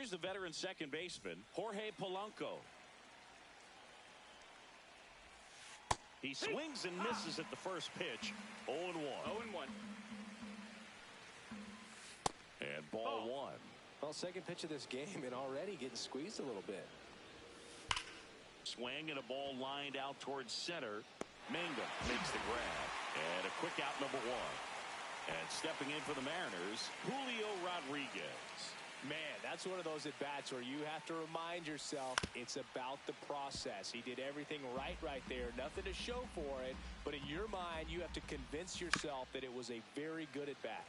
Here's the veteran second baseman, Jorge Polanco. He swings and misses at the first pitch. 0-1. 0-1. And ball one. Well, second pitch of this game and already getting squeezed a little bit. Swing and a ball lined out towards center. Mangum makes the grab. And a quick out, number one. And stepping in for the Mariners, Julio Rodriguez. Man, that's one of those at-bats where you have to remind yourself it's about the process. He did everything right there. Nothing to show for it. But in your mind, you have to convince yourself that it was a very good at-bat.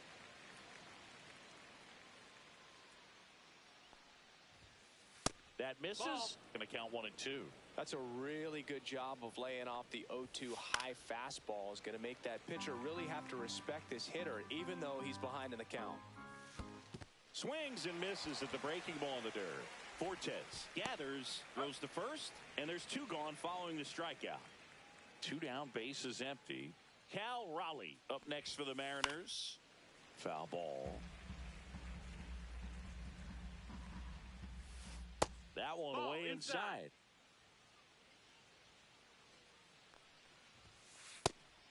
That misses. Going to count 1-2. That's a really good job of laying off the 0-2 high fastball. Is going to make that pitcher really have to respect this hitter, even though he's behind in the count. Swings and misses at the breaking ball in the dirt. Fortes gathers, throws to first, and there's two gone following the strikeout. Two down, bases empty. Cal Raleigh up next for the Mariners. Foul ball. That one way inside.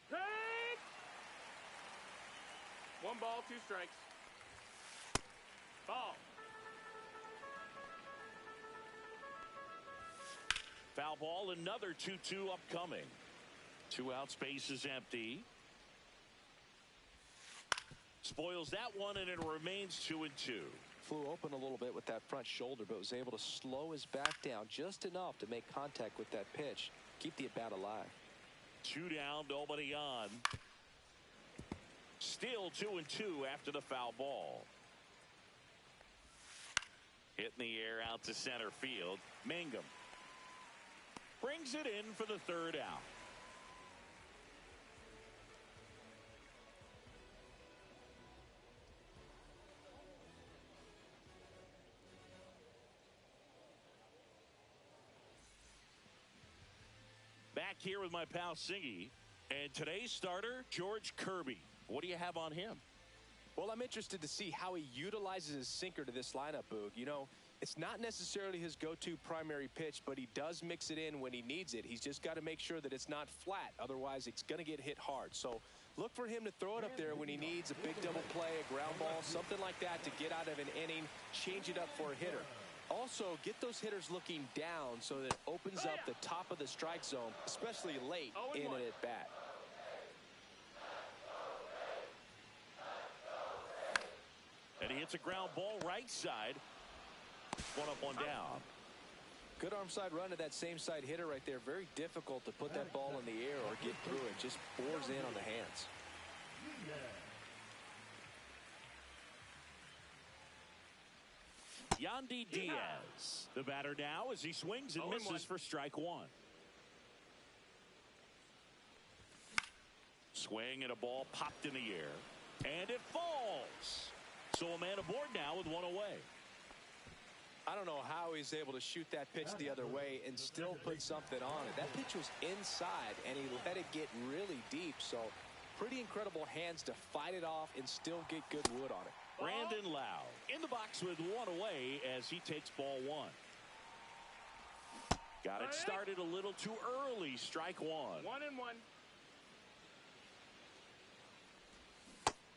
Take! 1 ball, 2 strikes. Ball. Foul ball, another 2-2 upcoming. 2 outs, base is empty. Spoils that one, and it remains 2-2. Flew open a little bit with that front shoulder, but was able to slow his back down just enough to make contact with that pitch. Keep the at-bat alive. 2 down, nobody on. Still 2-2 after the foul ball. Hit in the air out to center field. Mangum brings it in for the 3rd out. Back here with my pal Singy, and today's starter, George Kirby. What do you have on him? Well, I'm interested to see how he utilizes his sinker to this lineup, Boog. You know, it's not necessarily his go-to primary pitch, but he does mix it in when he needs it. He's just got to make sure that it's not flat. Otherwise, it's going to get hit hard. So look for him to throw it up there when he needs a big double play, a ground ball, something like that to get out of an inning, change it up for a hitter. Also, get those hitters looking down so that it opens up the top of the strike zone, especially late in an at-bat. And he hits a ground ball right side. 1 up, 1 down. Good arm side run to that same side hitter right there. Very difficult to put that ball in the air or get through it. Just bores in on the hands. Yandy Diaz, the batter now as he swings and misses for strike 1. Swing and a ball popped in the air, and it falls. So a man aboard now with 1 away. I don't know how he's able to shoot that pitch the other way and still put something on it. That pitch was inside, and he let it get really deep. So pretty incredible hands to fight it off and still get good wood on it. Brandon Lau in the box with 1 away as he takes ball 1. Got it started a little too early. Strike 1. 1-1.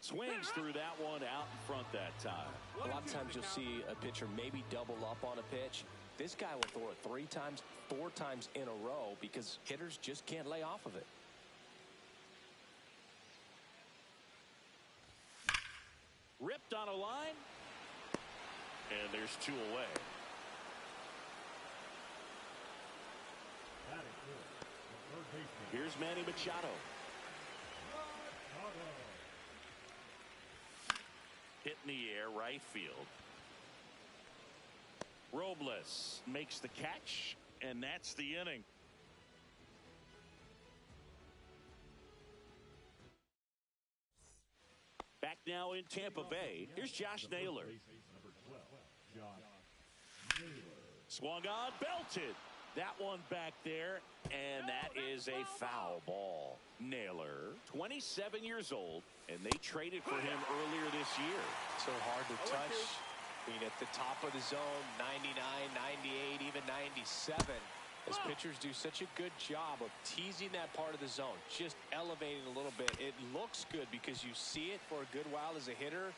Swings through that one out in front that time. A lot of times you'll see a pitcher maybe double up on a pitch. This guy will throw it 3 times, 4 times in a row because hitters just can't lay off of it. Ripped on a line. And there's 2 away. Here's Manny Machado. Hit in the air, right field. Robles makes the catch, and that's the inning. Back now in Tampa Bay. Here's Josh Naylor. Swung on, belted. That one back there, and that is a foul ball. Naylor, 27 years old, and they traded for him earlier this year. So hard to touch I mean, at the top of the zone, 99, 98, even 97. As pitchers do such a good job of teasing that part of the zone, just elevating a little bit. It looks good because you see it for a good while as a hitter.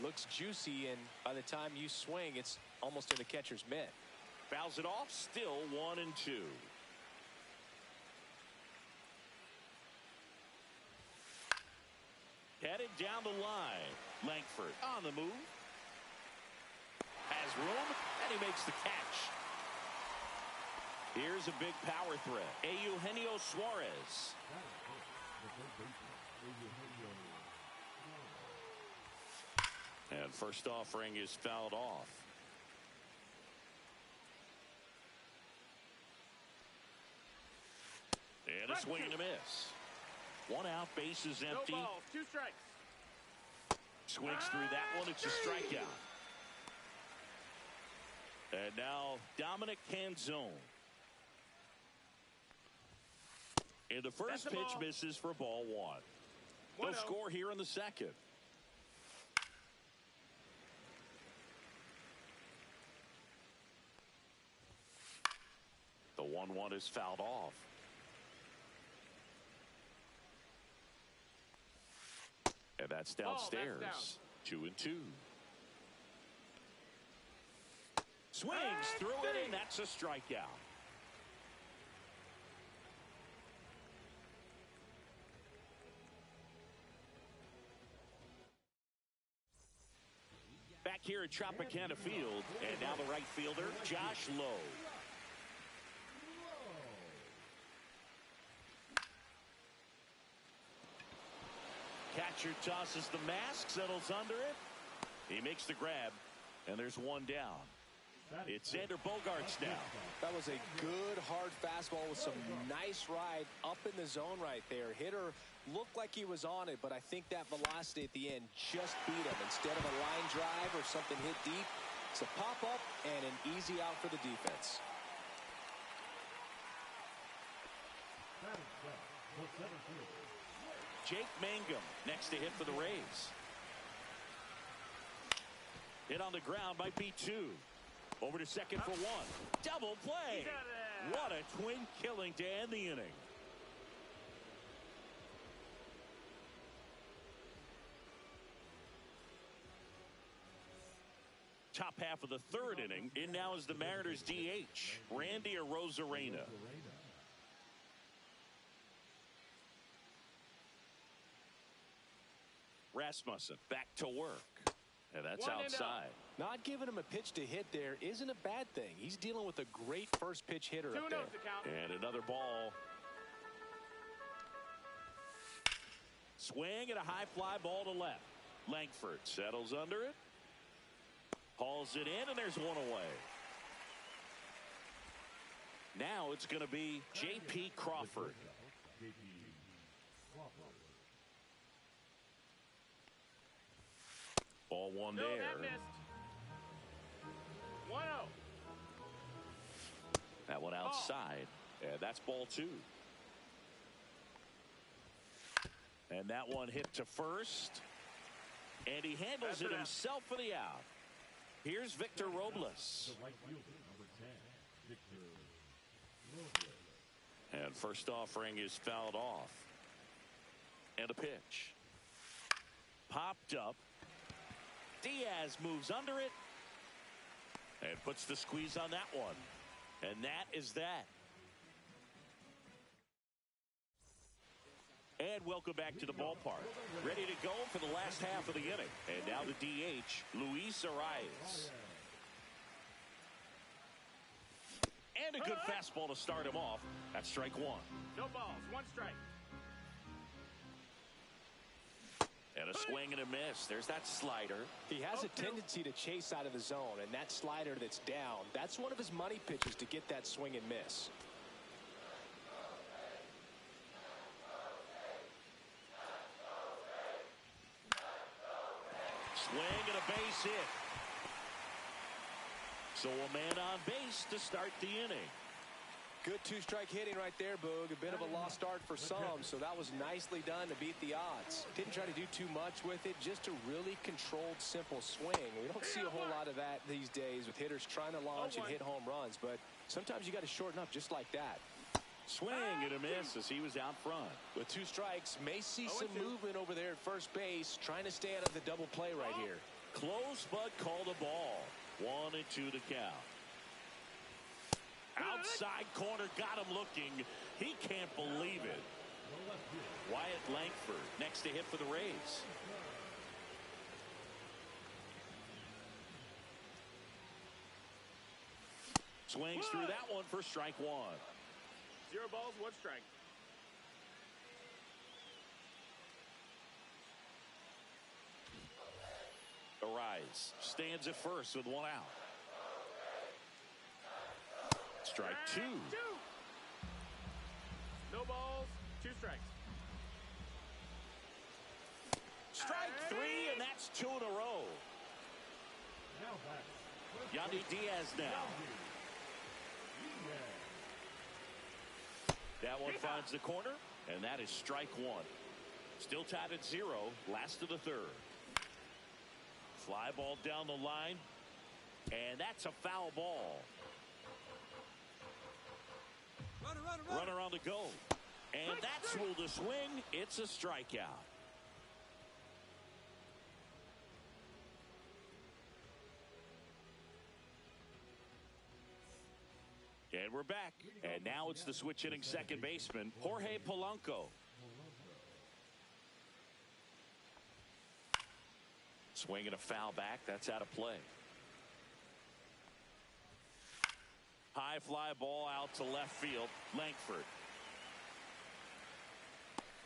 Looks juicy, and by the time you swing, it's almost in the catcher's mitt. Fouls it off, still 1-2. Headed down the line. Langford on the move. Has room, and he makes the catch. Here's a big power threat. Eugenio Suarez. And first offering is fouled off. And a swing and a miss. 1 out, bases empty. No balls, 2 strikes. Swings through that one. It's a strikeout. And now Dominic Canzone. And the first pitch misses for ball 1. No score here in the second. The 1-1 is fouled off. And that's downstairs. 2-2. Swings through it, and that's a strikeout. Back here at Tropicana Field, and now the right fielder, Josh Lowe. Catcher tosses the mask, settles under it. He makes the grab, and there's 1 down. It's Xander Bogaerts now. That was a good, hard fastball with some nice ride up in the zone right there. Hitter looked like he was on it, but I think that velocity at the end just beat him. Instead of a line drive or something hit deep, it's a pop-up and an easy out for the defense. Jake Mangum next to hit for the Rays. Hit on the ground might be 2. Over to second for 1. Double play. What a twin killing to end the inning. Top half of the 3rd inning. In now is the Mariners DH, Randy Arozarena. Rasmussen back to work. And that's outside. Not giving him a pitch to hit there isn't a bad thing. He's dealing with a great first pitch hitter up there. And another ball. Swing and a high fly ball to left. Langford settles under it. Hauls it in, and there's 1 away. Now it's going to be J.P. Crawford. Ball 1 there. That missed. 1-0. That one outside. And that's ball 2. And that one hit to first. And he handles it himself for the out. Here's Victor Robles. And first offering is fouled off. And a pitch. Popped up. Diaz moves under it and puts the squeeze on that one. And that is that. And welcome back to the ballpark. Ready to go for the last half of the inning. And now the DH, Luis Arias. And a good fastball to start him off. That's strike 1. No balls, 1 strike. And a swing and a miss. There's that slider. He has a tendency to chase out of the zone, and that slider that's down, that's one of his money pitches to get that swing and miss. Swing and a base hit. So a man on base to start the inning. Good two-strike hitting right there, Boog. A bit of a lost start for some, so that was nicely done to beat the odds. Didn't try to do too much with it, just a really controlled, simple swing. We don't see a whole lot of that these days with hitters trying to launch and hit home runs, but sometimes you got to shorten up just like that. Swing and a miss as he was out front. With 2 strikes, may see some movement over there at first base, trying to stay out of the double play right here. Close, but called a ball. 1-2 to count. Outside corner, got him looking. He can't believe it. Wyatt Langford next to hit for the Rays. Swings through that one for strike 1. 0 balls, 1 strike. Arise stands at first with 1 out. Strike 2. No balls, 2 strikes. Strike 3, and that's 2 in a row. Yandy Diaz now. That one finds the corner, and that is strike 1. Still tied at 0, last of the 3rd. Fly ball down the line, and that's a foul ball. Runner on the go, and that's ruled a swing. It's a strikeout. And we're back, and now it's the switch hitting second baseman, Jorge Polanco. Swinging a foul back, that's out of play. High fly ball out to left field, Langford.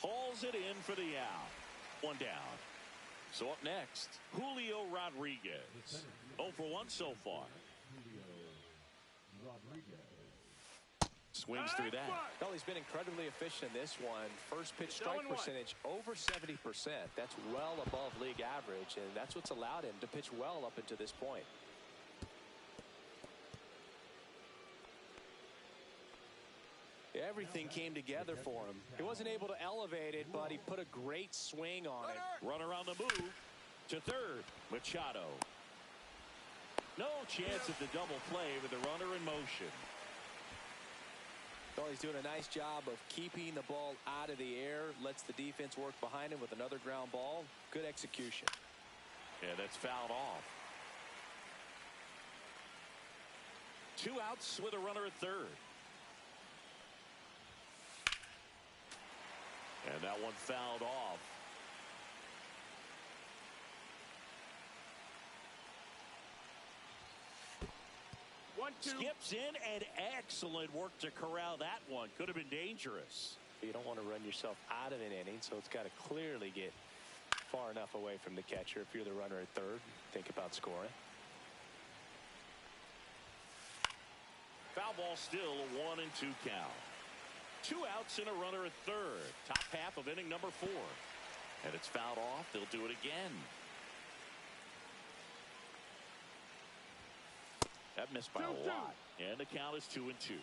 Hauls it in for the out. 1 down. So up next, Julio Rodriguez. 0 for 1 so far. Swings through that. Well, he's been incredibly efficient in this one. First pitch strike percentage over 70%. That's well above league average, and that's what's allowed him to pitch well up until this point. Everything came together for him. He wasn't able to elevate it, but he put a great swing on it. Runner on the move to third. Machado. No chance at the double play with the runner in motion. Well, he's doing a nice job of keeping the ball out of the air. Lets the defense work behind him with another ground ball. Good execution. Yeah, that's fouled off. 2 outs with a runner at third. And that one fouled off. Skips in, and excellent work to corral that one. Could have been dangerous. You don't want to run yourself out of an inning, so it's got to clearly get far enough away from the catcher. If you're the runner at third, think about scoring. Foul ball still, a 1-2 count. 2 outs and a runner at third. Top half of inning number 4. And it's fouled off. They'll do it again. That missed by a lot. And the count is 2-2.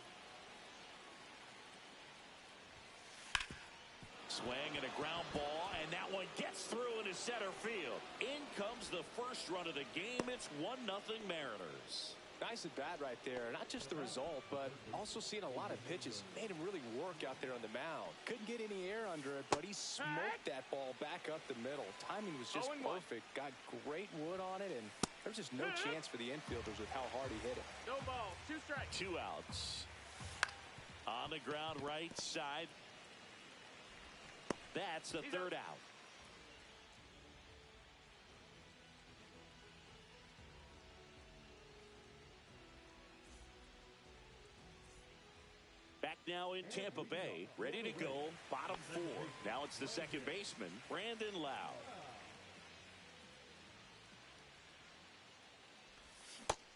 Swing and a ground ball, and that one gets through into center field. In comes the first run of the game. It's 1-0 Mariners. Nice at bat right there. Not just the result, but also seeing a lot of pitches. Made him really work out there on the mound. Couldn't get any air under it, but he smoked that ball back up the middle. Timing was just perfect. Got great wood on it, and there's just no chance for the infielders with how hard he hit it. No ball, 2 strikes. 2 outs. On the ground right side. That's the third out. Back now in Tampa Bay, ready to go, bottom 4. Now it's the second baseman, Brandon Lowe.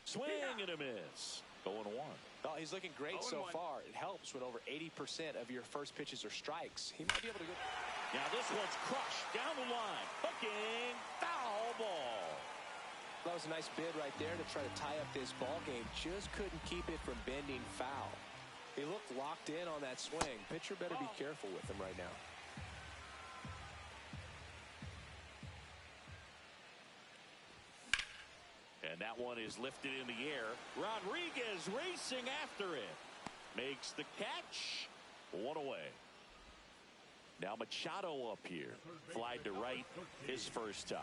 Swing and a miss. 0-1. Oh, he's looking great so far. It helps when over 80% of your first pitches are strikes. He might be able to go. Now this one's crushed down the line. Hooking, foul ball. That was a nice bid right there to try to tie up this ball game. Just couldn't keep it from bending foul. He looked locked in on that swing. Pitcher better be careful with him right now. And that one is lifted in the air. Rodriguez racing after it. Makes the catch. One away. Now Machado up here. Flied to right his first time.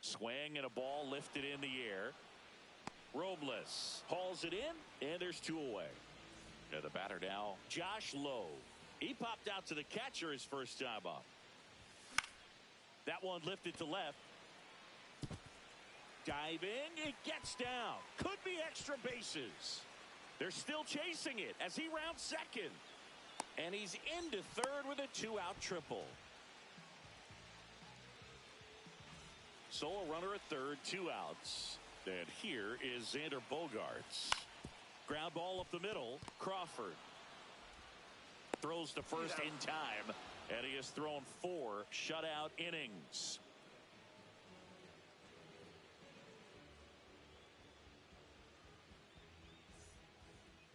Swing and a ball lifted in the air. Robles hauls it in, and there's two away. And the batter now, Josh Lowe. He popped out to the catcher his first time up. That one lifted to left. Diving, it gets down. Could be extra bases. They're still chasing it as he rounds second. And he's into third with a two-out triple. So a runner at third, two outs. And here is Xander Bogaerts. Ground ball up the middle. Crawford throws to first in time, and he has thrown 4 shutout innings.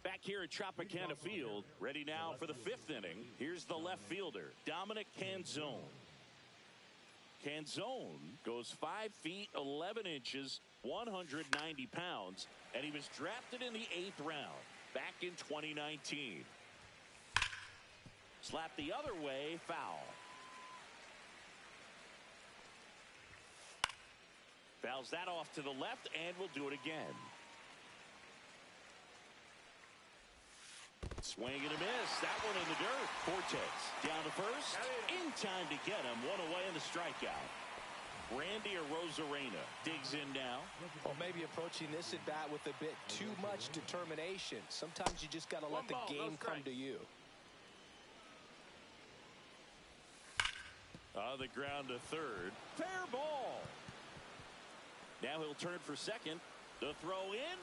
Back here at Tropicana Field, ready now for the 5th inning. Here's the left fielder, Dominic Canzone. Canzone goes 5 feet 11 inches, 190 pounds, and he was drafted in the 8th round back in 2019. Slap the other way, foul. Fouls that off to the left, and will do it again. Swing and a miss. That one in the dirt. Cortez down to first. In time to get him. One away in the strikeout. Randy Arozarena digs in now. Well, maybe approaching this at bat with a bit too much determination. Sometimes you just got to let the game come to you. On the ground to third. Fair ball. Now he'll turn for second. The throw in.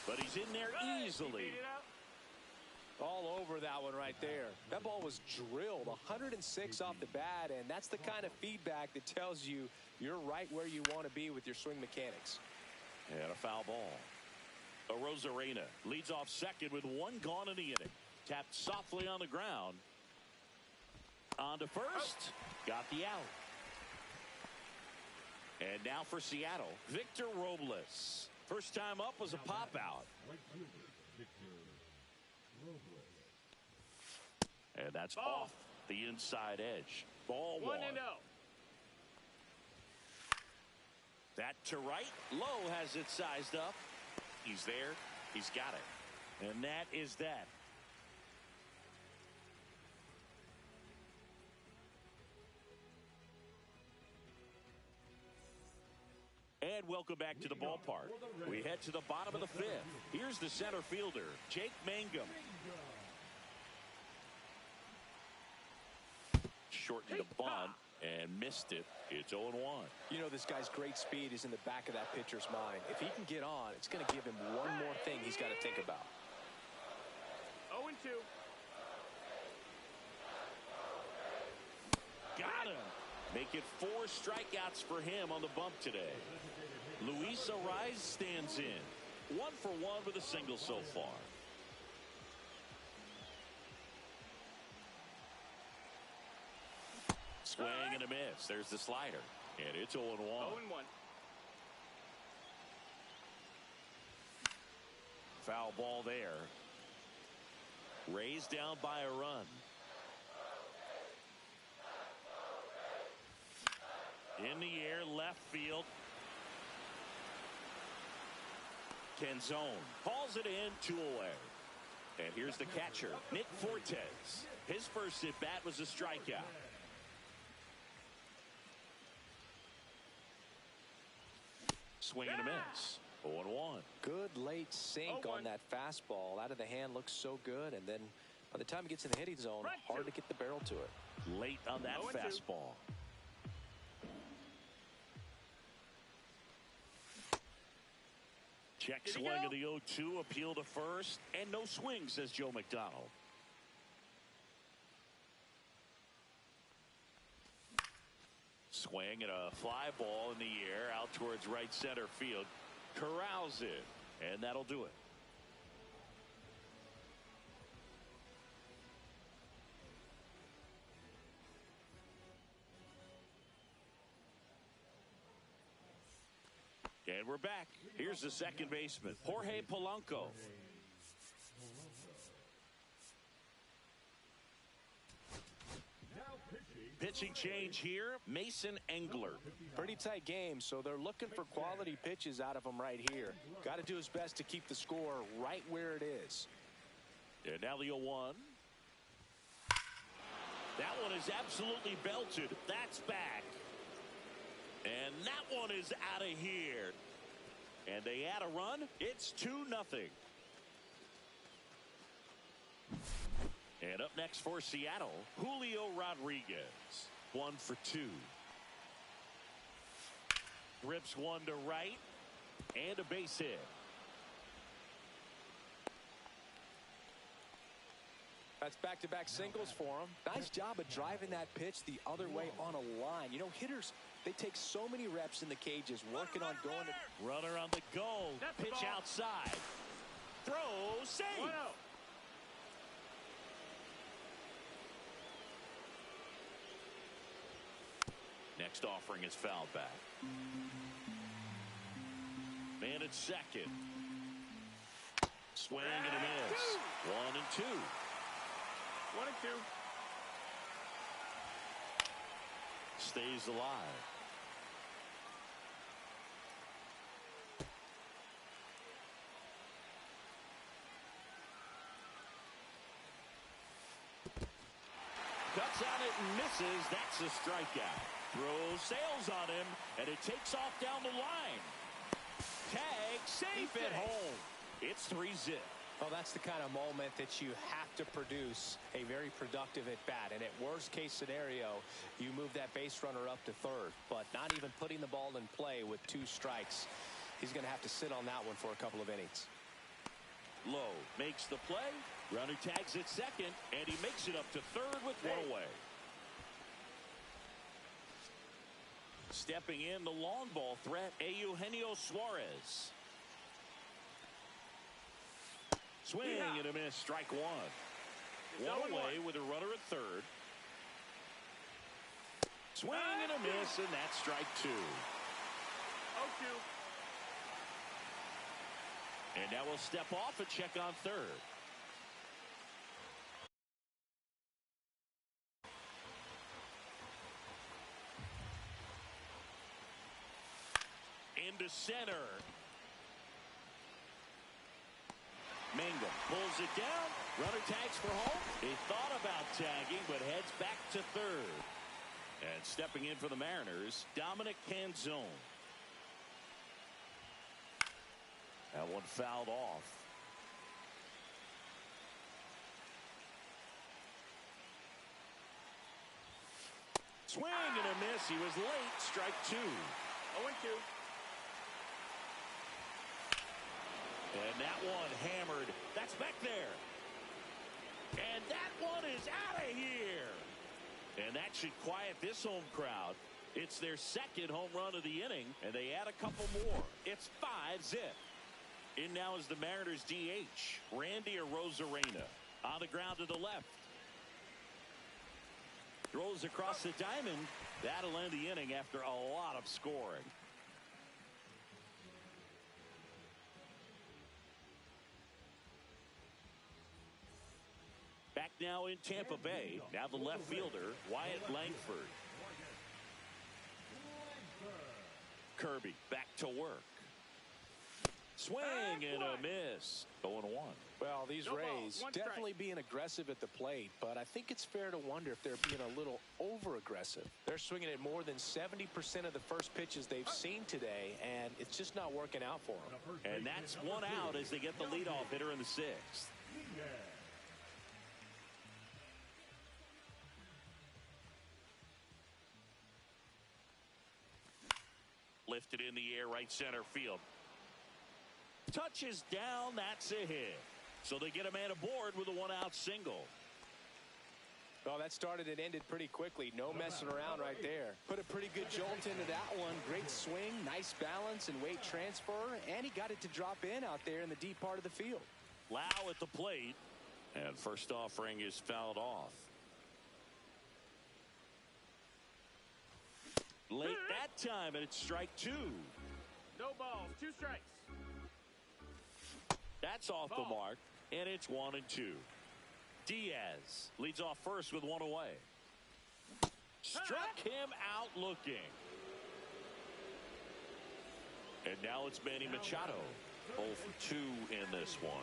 But he's in there easily. All over that one right there. That ball was drilled 106 off the bat, and that's the kind of feedback that tells you you're right where you want to be with your swing mechanics. And a foul ball. Arozarena leads off second with 1 gone in the inning. Tapped softly on the ground. On to first. Got the out. And now for Seattle, Victor Robles. First time up was a pop out. And that's off the inside edge. Ball 1. 1-0. That to right. Lowe has it sized up. He's there. He's got it. And that is that. And welcome back to the ballpark. We head to the bottom of the 5th. Here's the center fielder, Jake Mangum. Shortened the bunt and missed it. It's 0-1. You know, this guy's great speed is in the back of that pitcher's mind. If he can get on, it's going to give him one more thing he's got to think about. 0-2. Got him. Make it 4 strikeouts for him on the bump today. Luis Ariz stands in. 1 for 1 with a single so far. Swing and a miss. There's the slider. And it's 0-1. 0-1. Foul ball there. Raised down by a run. In the air, left field. Canzone hauls it in, 2 away. And here's the catcher, Nick Fortes. His first at bat was a strikeout. Swing and a miss. 0-1. Good late sink on that fastball. Out of the hand, looks so good. And then by the time it gets in the hitting zone, hard to get the barrel to it. Late on that fastball. Check swing of the 0-2, appeal to first, and no swing, says Joe McDonald. Swing and a fly ball in the air out towards right center field. Corrals it, and that'll do it. And we're back. Here's the second baseman, Jorge Polanco. Pitching change here, Mason Engler. Pretty tight game, so they're looking for quality pitches out of him right here. Got to do his best to keep the score right where it is. And now the 0-1. That one is absolutely belted. That's back. And that one is out of here. And they add a run. It's 2-0. And up next for Seattle, Julio Rodriguez. 1 for 2. Rips one to right. And a base hit. That's back-to-back singles for him. Nice job of driving that pitch the other way on a line. You know, hitters, they take so many reps in the cages working on going to... Runner on the go. Pitch outside. Throw, save. 1-0. Next offering is fouled back. Man at second. Swing and a miss. 1 and 2. 1 and 2. Stays alive. Cuts on it and misses. That's a strikeout. Throws sails on him, and it takes off down the line. Tag, safe at home. It's 3-zip. Well, that's the kind of moment that you have to produce a very productive at-bat. And at worst-case scenario, you move that base runner up to third. But not even putting the ball in play with 2 strikes. He's going to have to sit on that one for a couple of innings. Lowe makes the play. Runner tags at second, and he makes it up to third with 1 away. Stepping in, the long ball threat, Eugenio Suarez. Swing and a miss, strike 1. 1 away with a runner at third. Swing and a miss, and that's strike 2. 0-2. And now we'll step off and check on third. Into center. Mangum pulls it down. Runner tags for home. He thought about tagging, but heads back to third. And stepping in for the Mariners, Dominic Canzone. That one fouled off. Swing and a miss. He was late. Strike 2. 0-2. And that one hammered. That's back there. And that one is out of here. And that should quiet this home crowd. It's their second home run of the inning, and they add a couple more. It's 5-zip. In now is the Mariners DH, Randy Arozarena. On the ground to the left. Throws across the diamond. That'll end the inning after a lot of scoring. Back now in Tampa Bay. Now the left fielder, Wyatt Langford. Kirby back to work. Swing and a miss. 0-1. Well, these Rays definitely being aggressive at the plate, but I think it's fair to wonder if they're being a little over-aggressive. They're swinging at more than 70% of the first pitches they've seen today, and it's just not working out for them. And that's 1 out as they get the leadoff hitter in the 6th. Lifted in the air, right center field. Touches down, that's a hit. So they get a man aboard with a 1-out single. Well, that started and ended pretty quickly. No messing around right there. Put a pretty good jolt into that one. Great swing, nice balance and weight transfer, and he got it to drop in out there in the deep part of the field. Lau at the plate, and first offering is fouled off. Late that time, and it's strike two. No balls, 2 strikes. That's off the mark, and it's 1-2. Diaz leads off first with 1 away. Struck him out looking. And now it's Manny Machado. 0 for 2 in this one.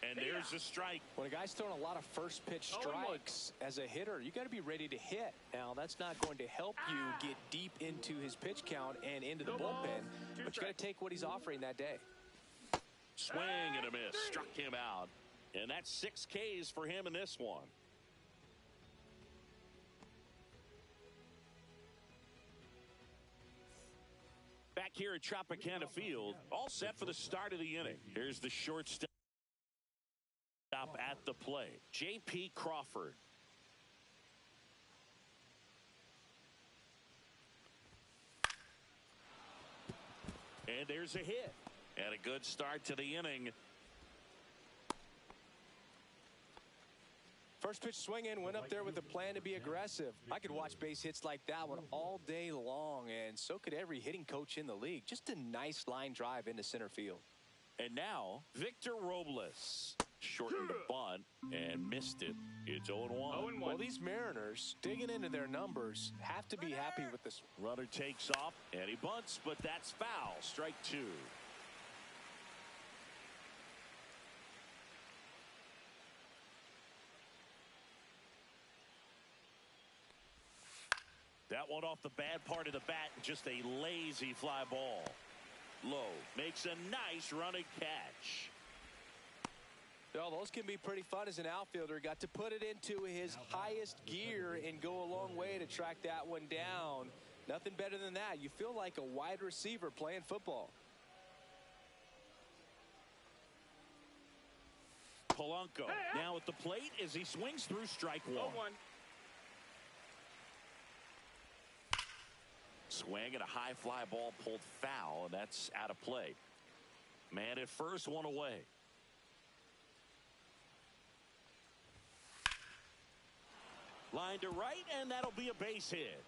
And there's a strike. When a guy's throwing a lot of first pitch strikes as a hitter, you got to be ready to hit. Now, that's not going to help you get deep into his pitch count and into the bullpen, but you got to take what he's offering that day. Swing and a miss. Struck him out. And that's 6 Ks for him in this one. Back here at Tropicana Field, all set for the start of the inning. Here's the shortstop at the plate, J.P. Crawford. And there's a hit. And a good start to the inning. First pitch swing in, went up there with a plan to be aggressive. I could watch base hits like that one all day long, and so could every hitting coach in the league. Just a nice line drive into center field. And now, Victor Robles shortened the bunt and missed it. It's 0-1. Well, these Mariners, digging into their numbers, have to be happy with this. Runner takes off, and he bunts, but that's foul. Strike 2. That one off the bad part of the bat, just a lazy fly ball. Lowe makes a nice running catch. Well, those can be pretty fun as an outfielder. Got to put it into his highest gear and go a long way to track that one down. Nothing better than that. You feel like a wide receiver playing football. Polanco now at the plate as he swings through strike 1. Swing and a high fly ball pulled foul, and that's out of play. Man at first, 1 away. Line to right, and that'll be a base hit.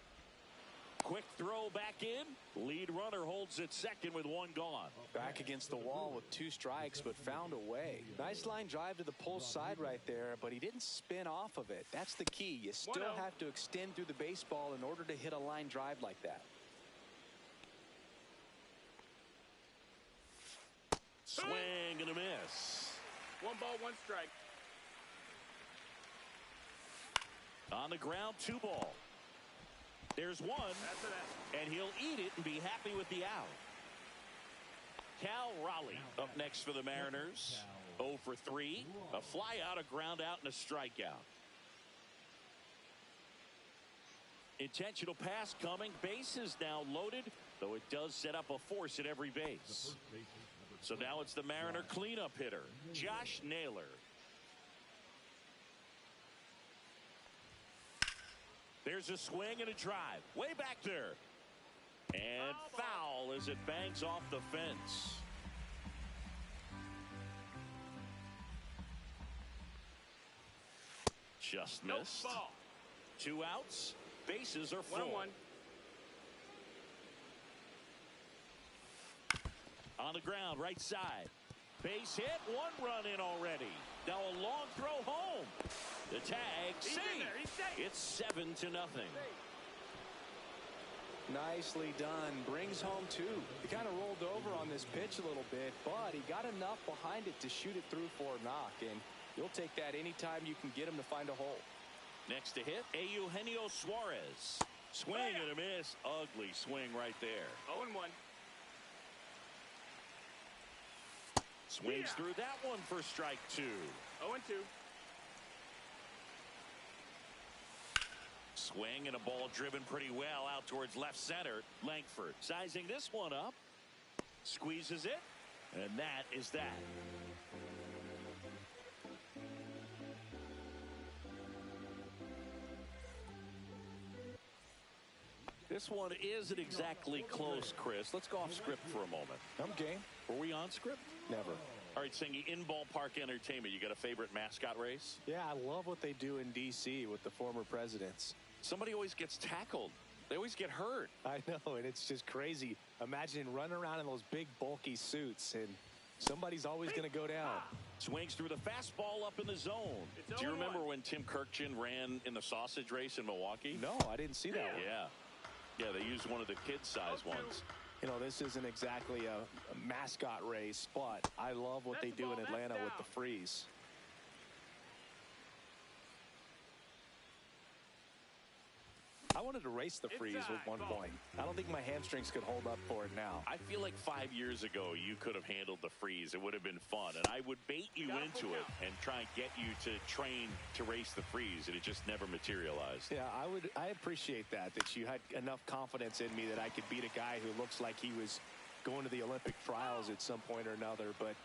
Quick throw back in. Lead runner holds at second with 1 gone. Back against the wall with 2 strikes, but found a way. Nice line drive to the pull side right there, but he didn't spin off of it. That's the key. You still have to extend through the baseball in order to hit a line drive like that. Swing and a miss. 1 ball, 1 strike. On the ground, 2 ball. There's 1, and he'll eat it and be happy with the out. Cal Raleigh up next for the Mariners. 0 for 3. A fly out, a ground out, and a strikeout. Intentional pass coming. Base is now loaded, though it does set up a force at every base. So now it's the Mariner cleanup hitter, Josh Naylor. There's a swing and a drive. Way back there. And foul as it bangs off the fence. Just missed. 2 outs. Bases are full. 1-1. On the ground, right side. Base hit, 1 run in already. Now a long throw home. The tag, safe. It's 7-0. Nicely done. Brings home 2. He kind of rolled over on this pitch a little bit, but he got enough behind it to shoot it through for a knock, and you'll take that anytime you can get him to find a hole. Next to hit, Eugenio Suarez. Swing and a miss. Ugly swing right there. 0-1. Swings through that one for strike 2. 0-2. Swing and a ball driven pretty well out towards left center. Langford sizing this one up. Squeezes it. And that is that. This one isn't exactly close, Chris. Let's go off script for a moment. I'm game. Were we on script? Never. All right, Singy, in ballpark entertainment, you got a favorite mascot race? Yeah, I love what they do in D.C. with the former presidents. Somebody always gets tackled. They always get hurt. I know, and it's just crazy. Imagine running around in those big, bulky suits, and somebody's always going to go down. Swings through the fastball up in the zone. Do you remember when Tim Kirkchin ran in the sausage race in Milwaukee? No, I didn't see that one. Yeah, they used one of the kid-size ones. You know, this isn't exactly a mascot race, but I love what they do in Atlanta with the freeze. I wanted to race the freeze at one point. I don't think my hamstrings could hold up for it now. I feel like 5 years ago you could have handled the freeze. It would have been fun, and I would bait you into it and try and get you to train to race the freeze, and it just never materialized. Yeah, I appreciate that you had enough confidence in me that I could beat a guy who looks like he was going to the Olympic trials at some point or another. But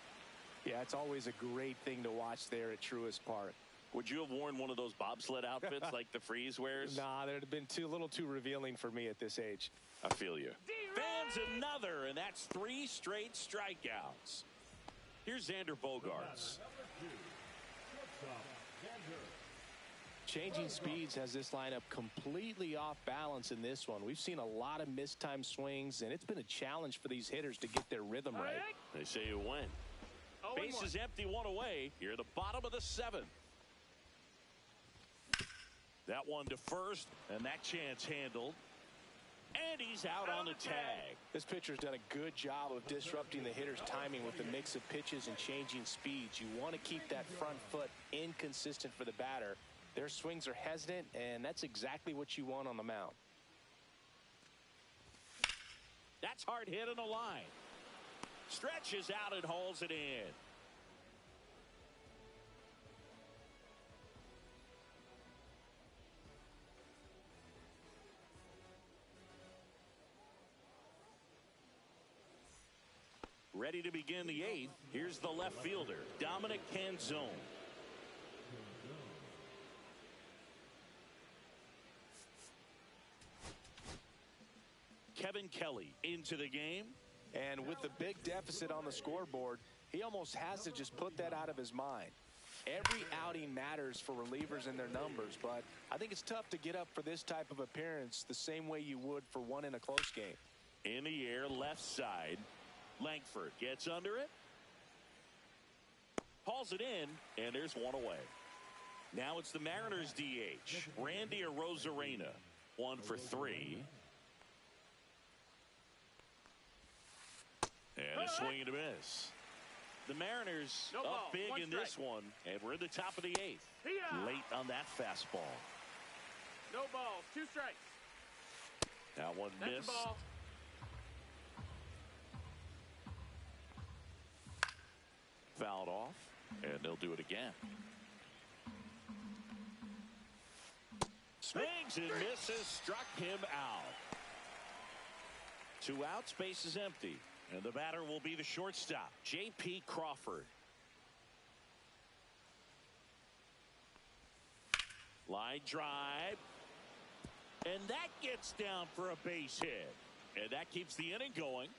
yeah, it's always a great thing to watch there at Truist Park. Would you have worn one of those bobsled outfits like the freeze wears? Nah, that'd have been a little too revealing for me at this age. I feel you. Fans another, and that's 3 straight strikeouts. Here's Xander Bogaerts. Changing speeds has this lineup completely off balance in this one. We've seen a lot of mistimed swings, and it's been a challenge for these hitters to get their rhythm right. They say you win. Base is empty, 1 away. Here at the bottom of the 7th. That one to first, and that chance handled. And he's out on the tag. This pitcher's done a good job of disrupting the hitter's timing with the mix of pitches and changing speeds. You want to keep that front foot inconsistent for the batter. Their swings are hesitant, and that's exactly what you want on the mound. That's hard hit on the line. Stretches out and hauls it in. Ready to begin the 8th. Here's the left fielder, Dominic Canzone. Kevin Kelly into the game. And with the big deficit on the scoreboard, he almost has to just put that out of his mind. Every outing matters for relievers and their numbers, but I think it's tough to get up for this type of appearance the same way you would for one in a close game. In the air, left side. Langford gets under it. Hauls it in, and there's 1 away. Now it's the Mariners DH, Randy Arozarena. 1 for 3. And a swing and a miss. The Mariners up big in this one, and we're in the top of the 8th. Late on that fastball. No balls, 2 strikes. That one missed. Fouled off, and they'll do it again. Swings and misses, struck him out. 2 outs, base is empty. And the batter will be the shortstop, J.P. Crawford. Line drive. And that gets down for a base hit. And that keeps the inning going.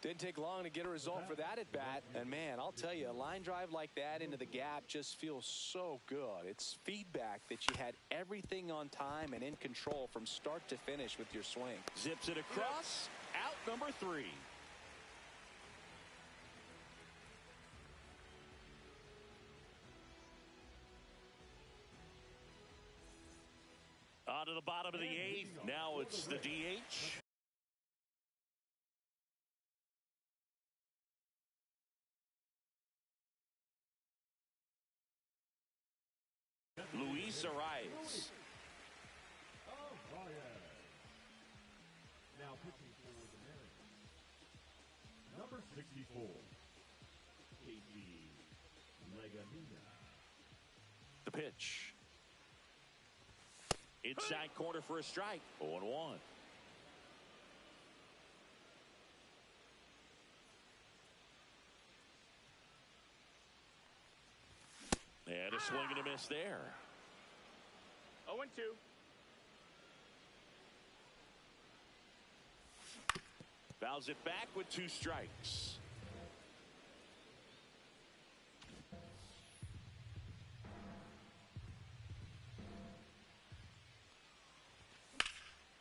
Didn't take long to get a result for that at bat. And man, I'll tell you, a line drive like that into the gap just feels so good. It's feedback that you had everything on time and in control from start to finish with your swing. Zips it across. Out number 3. On to the bottom of the 8th. Now it's the DH. Luis Arias. Now pitching for the Mariners, number 64, KG Legamina. The pitch. Inside corner for a strike. 0-1. And a swing and a miss there. 0-2. Fouls it back with 2 strikes.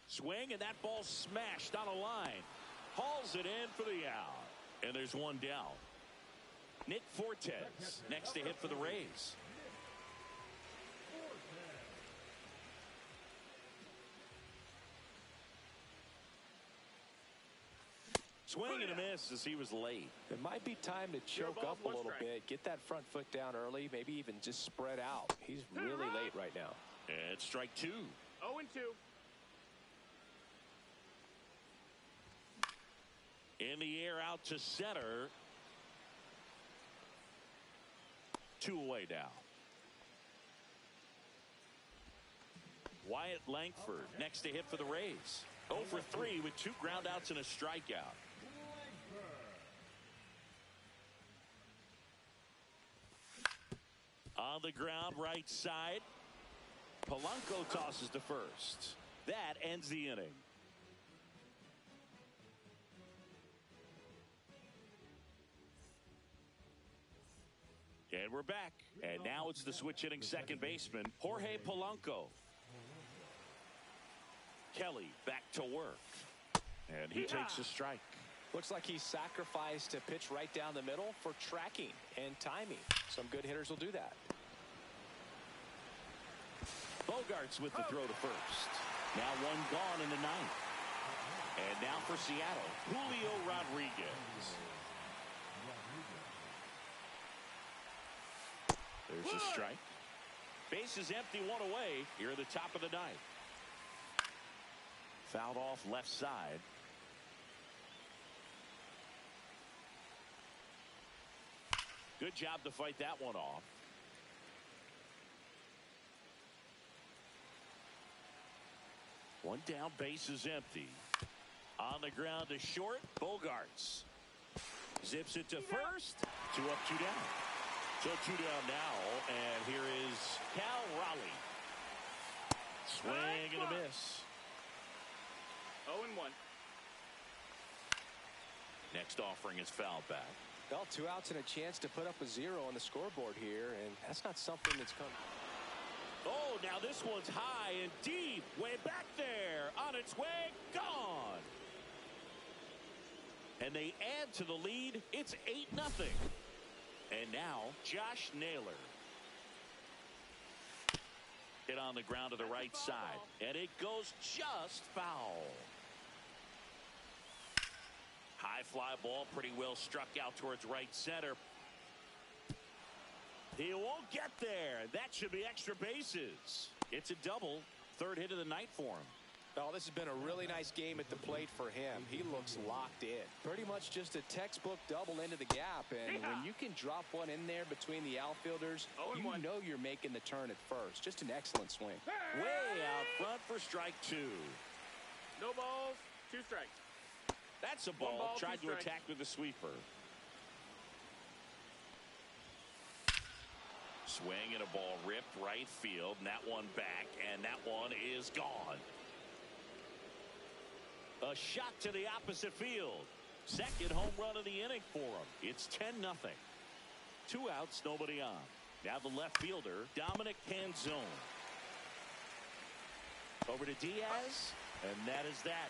Swing, and that ball smashed on a line. Hauls it in for the out. And there's 1 down. Nick Fortes next to hit for the Rays. Swing and a miss as he was late. It might be time to choke up a little bit. Get that front foot down early. Maybe even just spread out. He's really late right now. And strike 2. 0-2. In the air out to center. 2 away now. Wyatt Langford next to hit for the Rays. 0 for 3 with 2 groundouts and a strikeout. On the ground, right side. Polanco tosses to first. That ends the inning. And we're back. And now it's the switch hitting second baseman, Jorge Polanco. Kelly back to work. And he takes a strike. Looks like he sacrificed a pitch right down the middle for tracking and timing. Some good hitters will do that. Bogarts with the throw to first. Now 1 gone in the 9th. And now for Seattle, Julio Rodriguez. There's a strike. Base is empty, 1 away here at the top of the 9th. Fouled off left side. Good job to fight that one off. One down, base is empty. On the ground to short, Bogarts. Zips it to first. 2 up, 2 down. So 2 down now, and here is Cal Raleigh. Swing and a miss. 0-1. Next offering is fouled back. Well, 2 outs and a chance to put up a 0 on the scoreboard here, and that's not something that's come. Oh, now this one's high and deep, way back there, on its way, gone. And they add to the lead. It's 8-0. And now Josh Naylor. Hit on the ground to the right side, and it goes just foul. High fly ball, pretty well struck out towards right center. He won't get there. That should be extra bases. It's a double. 3rd hit of the night for him. Oh, this has been a really nice game at the plate for him. He looks locked in. Pretty much just a textbook double into the gap. And when you can drop one in there between the outfielders, you know you're making the turn at first. Just an excellent swing. Way out front for strike 2. No balls, 2 strikes. That's a ball. Tried to attack with a sweeper. Swing and a ball ripped right field. And that one back. And that one is gone. A shot to the opposite field. Second home run of the inning for him. It's 10-0. 2 outs, nobody on. Now the left fielder, Dominic Canzone. Over to Diaz. And that is that.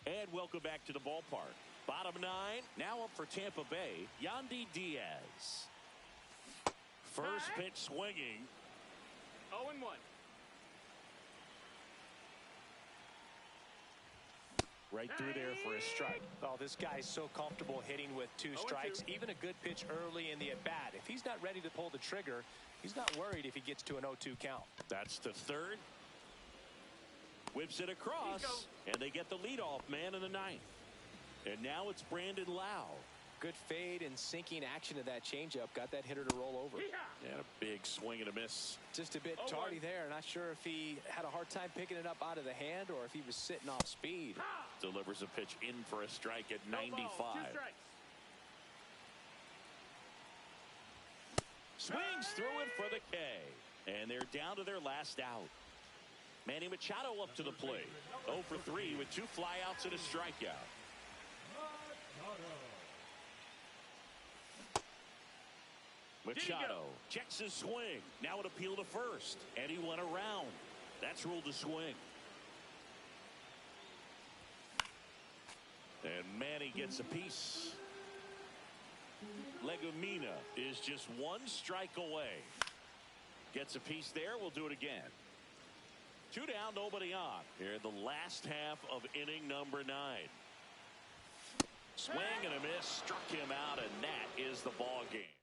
And welcome back to the ballpark. Bottom 9, now up for Tampa Bay, Yandy Diaz. First pitch swinging. 0-1. Right through there for a strike. Oh, this guy's so comfortable hitting with 2 strikes. Even a good pitch early in the at-bat. If he's not ready to pull the trigger, he's not worried if he gets to an 0-2 count. That's the 3rd. Whips it across, and they get the leadoff man in the 9th. And now it's Brandon Lau. good fade and sinking action of that changeup got that hitter to roll over. And a big swing and a miss. Just a bit tardy there. Not sure if he had a hard time picking it up out of the hand or if he was sitting off speed. Delivers a pitch in for a strike at 95. Swings through it for the K. And they're down to their last out. Manny Machado up to the plate. 0 for 3 with 2 flyouts and a strikeout. Machado checks his swing. Now an appeal to first. And he went around. That's ruled a swing. And Manny gets a piece. Legumina is just 1 strike away. Gets a piece there. We'll do it again. 2 down, nobody on. Here in the last half of inning number 9. Swing and a miss. Struck him out, and that is the ball game.